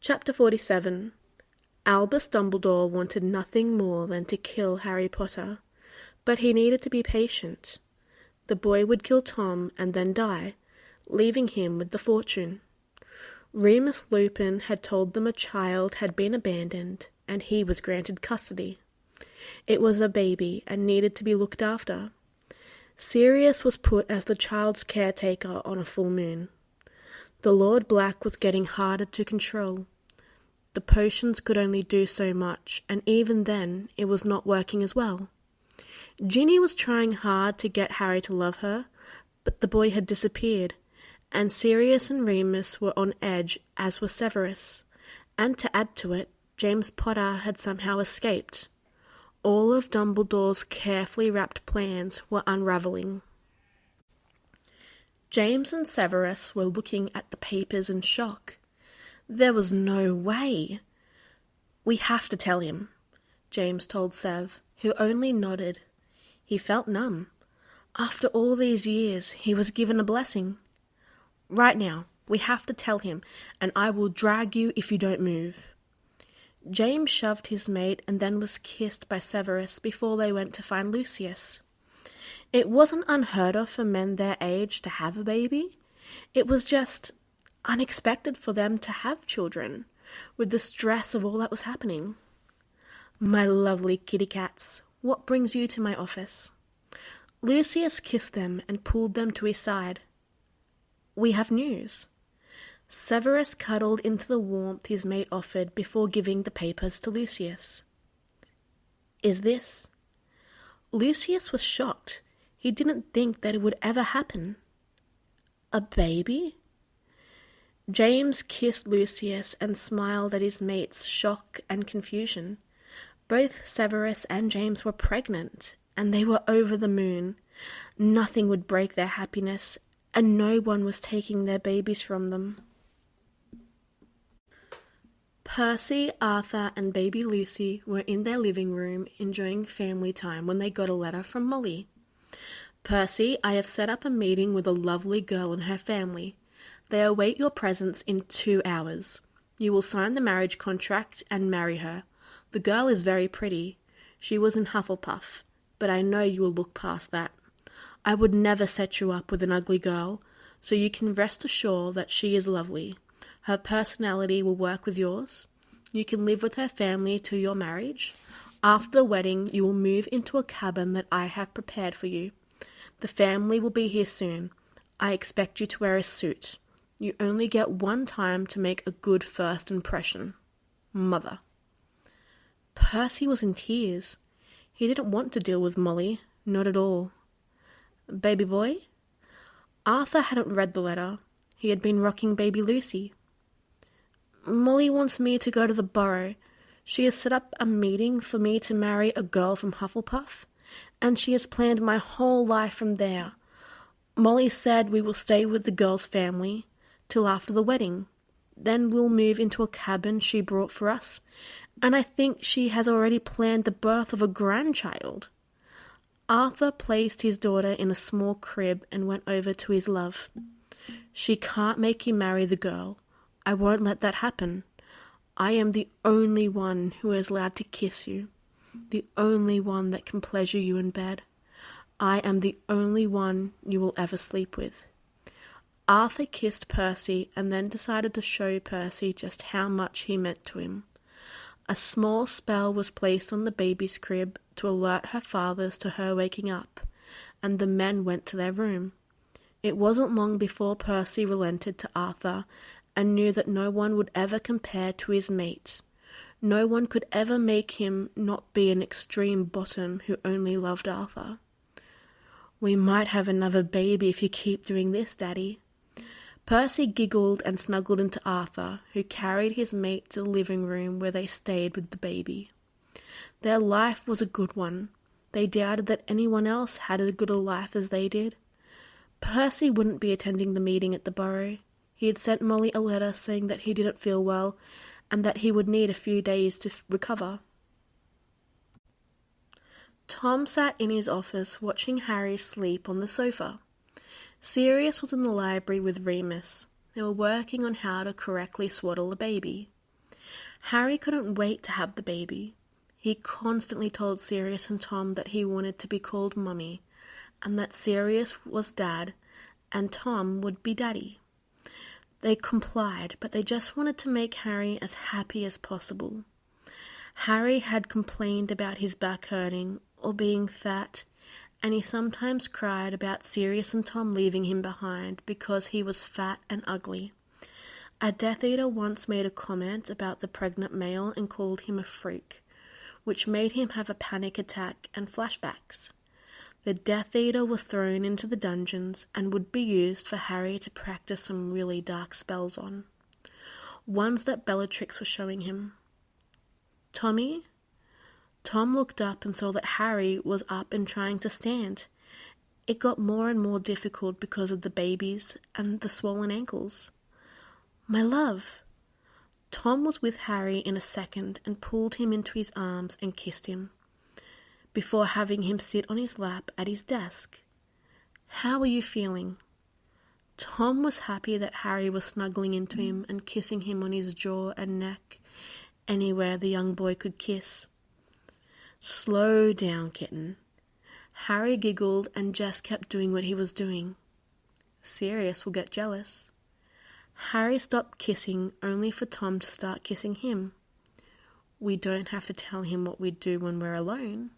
Chapter 47. Albus Dumbledore wanted nothing more than to kill Harry Potter, but he needed to be patient. The boy would kill Tom and then die, leaving him with the fortune. Remus Lupin had told them a child had been abandoned, and he was granted custody. It was a baby and needed to be looked after. Sirius was put as the child's caretaker on a full moon. The Lord Black was getting harder to control. The potions could only do so much, and even then it was not working as well. Ginny was trying hard to get Harry to love her, but the boy had disappeared, and Sirius and Remus were on edge, as was Severus. And to add to it, James Potter had somehow escaped. All of Dumbledore's carefully wrapped plans were unravelling. James and Severus were looking at the papers in shock. There was no way. "We have to tell him," James told Sev, who only nodded. He felt numb. After all these years, he was given a blessing. "Right now, we have to tell him, and I will drag you if you don't move." James shoved his mate and then was kissed by Severus before they went to find Lucius. It wasn't unheard of for men their age to have a baby. It was just unexpected for them to have children, with the stress of all that was happening. "My lovely kitty cats, what brings you to my office?" Lucius kissed them and pulled them to his side. "We have news." Severus cuddled into the warmth his mate offered before giving the papers to Lucius. "Is this?" Lucius was shocked. He didn't think that it would ever happen. "A baby?" James kissed Lucius and smiled at his mate's shock and confusion. Both Severus and James were pregnant, and they were over the moon. Nothing would break their happiness, and no one was taking their babies from them. Percy, Arthur, and baby Lucy were in their living room enjoying family time when they got a letter from Molly. "Percy, I have set up a meeting with a lovely girl and her family. They await your presence in 2 hours. You will sign the marriage contract and marry her. The girl is very pretty. She was in Hufflepuff, but I know you will look past that. I would never set you up with an ugly girl, so you can rest assured that she is lovely. Her personality will work with yours. You can live with her family till your marriage. After the wedding, you will move into a cabin that I have prepared for you. The family will be here soon. I expect you to wear a suit. You only get one time to make a good first impression. Mother." Percy was in tears. He didn't want to deal with Molly, not at all. "Baby boy?" Arthur hadn't read the letter. He had been rocking baby Lucy. "Molly wants me to go to the Burrow. She has set up a meeting for me to marry a girl from Hufflepuff, and she has planned my whole life from there. Molly said we will stay with the girl's family till after the wedding. Then we'll move into a cabin she brought for us, and I think she has already planned the birth of a grandchild." Arthur placed his daughter in a small crib and went over to his love. "She can't make you marry the girl. I won't let that happen. I am the only one who is allowed to kiss you, the only one that can pleasure you in bed. I am the only one you will ever sleep with." Arthur kissed Percy and then decided to show Percy just how much he meant to him. A small spell was placed on the baby's crib to alert her fathers to her waking up, and the men went to their room. It wasn't long before Percy relented to Arthur and knew that no one would ever compare to his mate. No one could ever make him not be an extreme bottom who only loved Arthur. "We might have another baby if you keep doing this, Daddy." Percy giggled and snuggled into Arthur, who carried his mate to the living room where they stayed with the baby. Their life was a good one. They doubted that anyone else had as good a life as they did. Percy wouldn't be attending the meeting at the Burrow. He had sent Molly a letter saying that he didn't feel well and that he would need a few days to recover. Tom sat in his office watching Harry sleep on the sofa. Sirius was in the library with Remus. They were working on how to correctly swaddle a baby. Harry couldn't wait to have the baby. He constantly told Sirius and Tom that he wanted to be called Mummy, and that Sirius was Dad, and Tom would be Daddy. They complied, but they just wanted to make Harry as happy as possible. Harry had complained about his back hurting or being fat, and he sometimes cried about Sirius and Tom leaving him behind because he was fat and ugly. A Death Eater once made a comment about the pregnant male and called him a freak, which made him have a panic attack and flashbacks. The Death Eater was thrown into the dungeons and would be used for Harry to practice some really dark spells on. Ones that Bellatrix was showing him. Tommy? Tom looked up and saw that Harry was up and trying to stand. It got more and more difficult because of the babies and the swollen ankles. My love. Tom was with Harry in a second and pulled him into his arms and kissed him, before having him sit on his lap at his desk. How are you feeling? Tom was happy that Harry was snuggling into him and kissing him on his jaw and neck, anywhere the young boy could kiss. Slow down, kitten. Harry giggled and just kept doing what he was doing. Sirius will get jealous. Harry stopped kissing only for Tom to start kissing him. We don't have to tell him what we do when we're alone.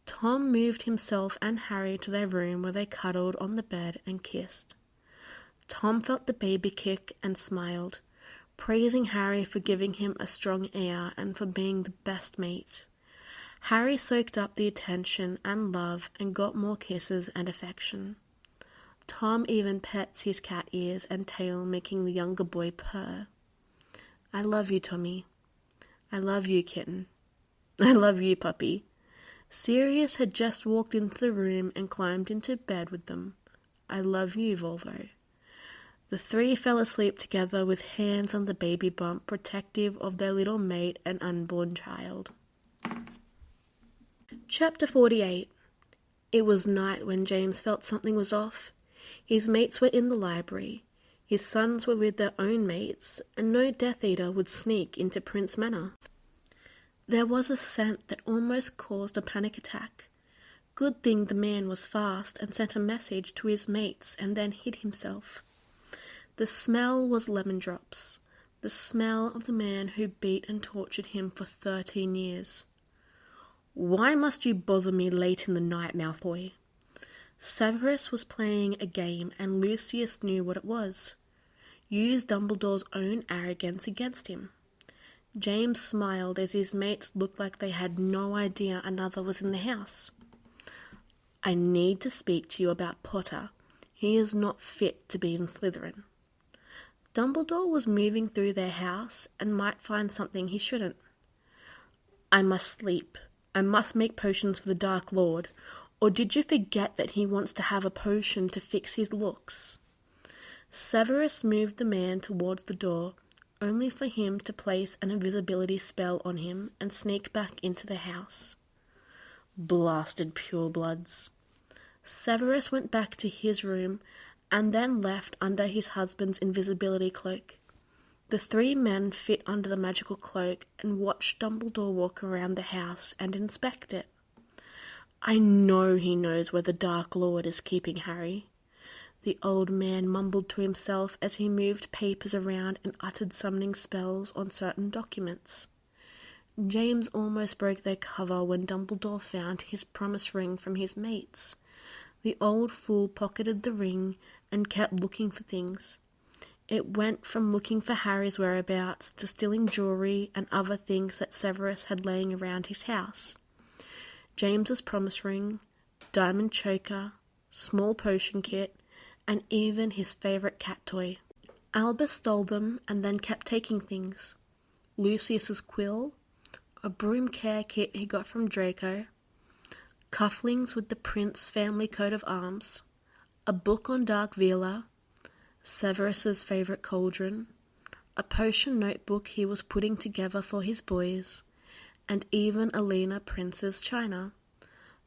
Tom moved himself and Harry to their room where they cuddled on the bed and kissed. Tom felt the baby kick and smiled, praising Harry for giving him a strong ear and for being the best mate. Harry soaked up the attention and love and got more kisses and affection. Tom even pets his cat ears and tail, making the younger boy purr. I love you, Tommy. I love you, kitten. I love you, puppy. Sirius had just walked into the room and climbed into bed with them. I love you, Volvo. The three fell asleep together with hands on the baby bump, protective of their little mate and unborn child. Chapter 48. It was night when James felt something was off. His mates were in the library. His sons were with their own mates, and no Death Eater would sneak into Prince Manor. There was a scent that almost caused a panic attack. Good thing the man was fast and sent a message to his mates and then hid himself. The smell was lemon drops, the smell of the man who beat and tortured him for 13 years. Why must you bother me late in the night, Malfoy? Severus was playing a game and Lucius knew what it was. Use Dumbledore's own arrogance against him. James smiled as his mates looked like they had no idea another was in the house. I need to speak to you about Potter. He is not fit to be in Slytherin. Dumbledore was moving through their house and might find something he shouldn't. I must sleep. I must make potions for the Dark Lord. Or did you forget that he wants to have a potion to fix his looks? Severus moved the man towards the door, only for him to place an invisibility spell on him and sneak back into the house. Blasted purebloods. Severus went back to his room and then left under his husband's invisibility cloak. The three men fit under the magical cloak and watched Dumbledore walk around the house and inspect it. I know he knows where the Dark Lord is keeping Harry. The old man mumbled to himself as he moved papers around and uttered summoning spells on certain documents. James almost broke their cover when Dumbledore found his promise ring from his mates. The old fool pocketed the ring and kept looking for things. It went from looking for Harry's whereabouts to stealing jewellery and other things that Severus had laying around his house. James's promise ring, diamond choker, small potion kit, and even his favourite cat toy. Albus stole them and then kept taking things. Lucius's quill, a broom care kit he got from Draco, cufflinks with the Prince family coat of arms, a book on Dark Vila, Severus's favourite cauldron, a potion notebook he was putting together for his boys, and even Alina Prince's china.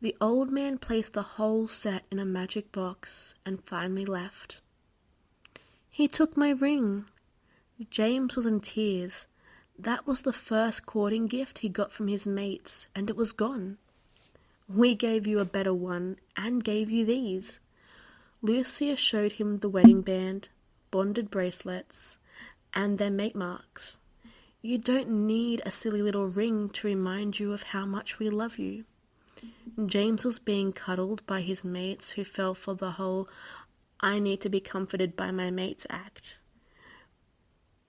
The old man placed the whole set in a magic box and finally left. He took my ring. James was in tears. That was the first courting gift he got from his mates, and it was gone. We gave you a better one, and gave you these. Lucius showed him the wedding band, bonded bracelets, and their mate marks. You don't need a silly little ring to remind you of how much we love you. James was being cuddled by his mates who fell for the whole I need to be comforted by my mates act.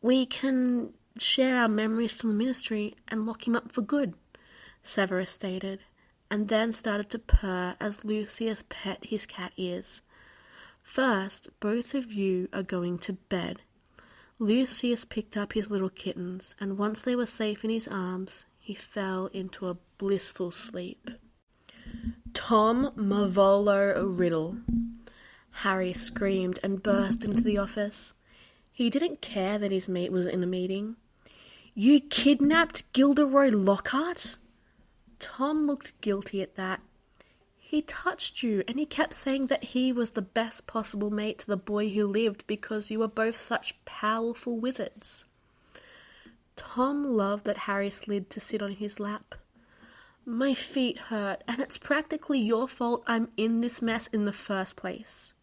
We can share our memories from the ministry and lock him up for good, Severus stated, and then started to purr as Lucius pet his cat ears. First, both of you are going to bed. Lucius picked up his little kittens, and once they were safe in his arms, he fell into a blissful sleep. Tom Mavolo Riddle. Harry screamed and burst into the office. He didn't care that his mate was in a meeting. You kidnapped Gilderoy Lockhart? Tom looked guilty at that. He touched you, and he kept saying that he was the best possible mate to the boy who lived because you were both such powerful wizards. Tom loved that Harry slid to sit on his lap. My feet hurt, and it's practically your fault I'm in this mess in the first place.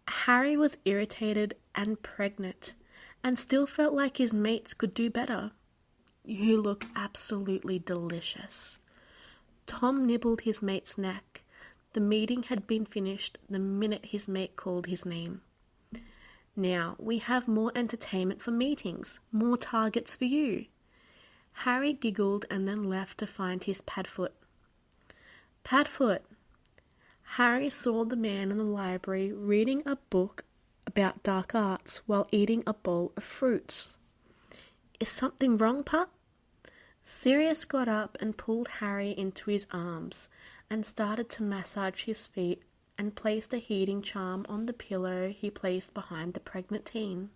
Harry was irritated and pregnant, and still felt like his mates could do better. You look absolutely delicious. Tom nibbled his mate's neck. The meeting had been finished the minute his mate called his name. Now, we have more entertainment for meetings, more targets for you. Harry giggled and then left to find his Padfoot. Padfoot! Harry saw the man in the library reading a book about dark arts while eating a bowl of fruits. Is something wrong, pup? Sirius got up and pulled Harry into his arms and started to massage his feet and placed a heating charm on the pillow he placed behind the pregnant teen.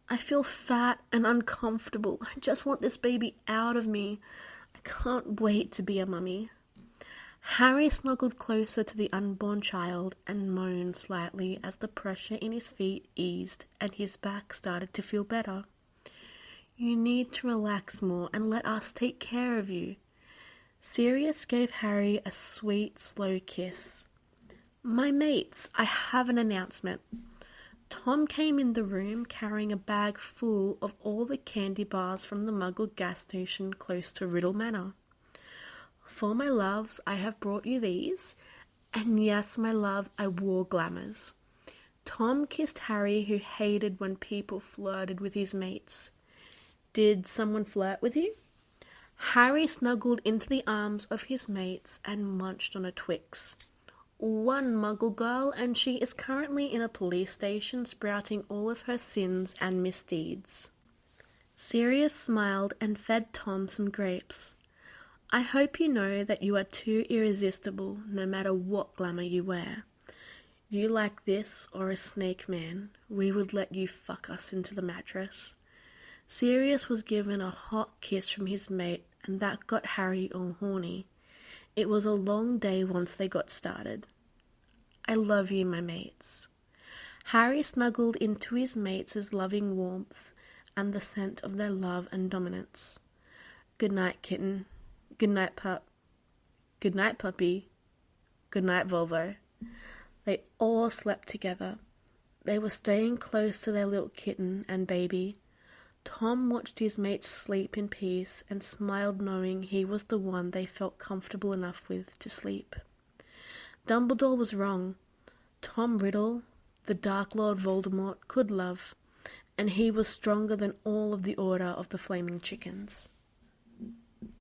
I feel fat and uncomfortable. I just want this baby out of me. I can't wait to be a mummy. Harry snuggled closer to the unborn child and moaned slightly as the pressure in his feet eased and his back started to feel better. You need to relax more and let us take care of you. Sirius gave Harry a sweet, slow kiss. My mates, I have an announcement. Tom came in the room carrying a bag full of all the candy bars from the Muggle gas station close to Riddle Manor. For my loves, I have brought you these, and yes, my love, I wore glamours. Tom kissed Harry, who hated when people flirted with his mates. Did someone flirt with you? Harry snuggled into the arms of his mates and munched on a Twix. One Muggle girl, and she is currently in a police station sprouting all of her sins and misdeeds. Sirius smiled and fed Tom some grapes. I hope you know that you are too irresistible no matter what glamour you wear. You like this or a snake man, we would let you fuck us into the mattress. Sirius was given a hot kiss from his mate, and that got Harry all horny. It was a long day once they got started. I love you, my mates. Harry snuggled into his mates' loving warmth and the scent of their love and dominance. Good night, kitten. Good night, pup. Good night, puppy. Good night, Volvo. They all slept together. They were staying close to their little kitten and baby. Tom watched his mates sleep in peace and smiled knowing he was the one they felt comfortable enough with to sleep. Dumbledore was wrong. Tom Riddle, the Dark Lord Voldemort, could love, and he was stronger than all of the Order of the Flaming Chickens.